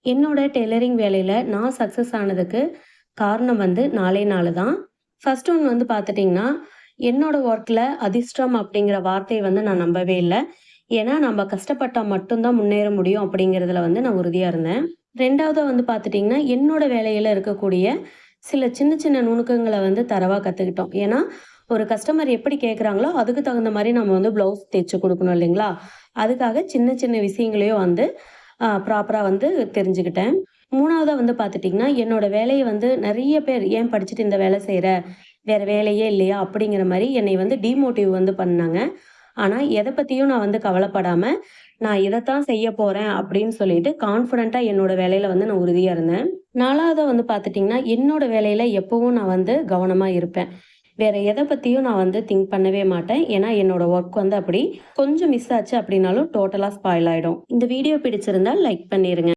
என்னோட டெய்லரிங் வேலையில நான் சக்சஸ் ஆனதுக்கு காரணம் வந்து 4 நாளு தான். ஃபர்ஸ்ட் ஒன் வந்து பார்த்துட்டீங்கன்னா, என்னோட ஒர்க்ல அதிர்ஷ்டம் அப்படிங்கிற வார்த்தைய வந்து நான் நம்பவே இல்ல. ஏன்னா, நம்ம கஷ்டப்பட்டா மட்டும் தான் முன்னேற முடியும் அப்படிங்கிறதுல வந்து நான் உறுதியா இருந்தேன். 2வதா வந்து பார்த்துட்டீங்கன்னா, என்னோட வேலையில இருக்கக்கூடிய சில சின்ன சின்ன நுணுக்கங்கள வந்து தரவா கத்துக்கிட்டோம். ஏன்னா, ஒரு கஸ்டமர் எப்படி கேட்குறாங்களோ, அதுக்கு தகுந்த மாரி நம்ம வந்து ப்ளவுஸ் தச்சு குடுக்கணும் இல்லைங்களா? அதுக்காக சின்ன சின்ன விஷயங்களையும் வந்து ப்ராப்பரா வந்து தெரிஞ்சுக்கிட்டேன். 3வதா வந்து பார்த்துட்டீங்கன்னா, என்னோட வேலைய வந்து நெறைய பேர் "ஏன் படிச்சுட்டு இந்த வேலை செய்ற? வேற வேலையே இல்லையா?" அப்படிங்கிற மாரி என்னைய வந்து டிமோட்டிவ் வந்து பண்ணாங்க. ஆனா, எத பத்தியும் நான் வந்து கவலைப்படாம, நான் இதத்தான் செய்ய போறேன் அப்படின்னு சொல்லிட்டு கான்ஃபிடென்ட்டா என்னோட வேலையில வந்து நான் உறுதியா இருந்தேன். 4வதா வந்து பார்த்துட்டீங்கன்னா, என்னோட வேலையில எப்பவும் நான் வந்து கவனமா இருப்பேன். வேற எத பத்தியும் நான் வந்து திங்க் பண்ணவே மாட்டேன். ஏன்னா, என்னோட ஒர்க் வந்து அப்படி. கொஞ்சம் மிஸ் ஆச்சு அப்படின்னாலும் டோட்டலா ஸ்பாயில் ஆயிடும். இந்த வீடியோ பிடிச்சிருந்தா லைக் பண்ணிருங்க.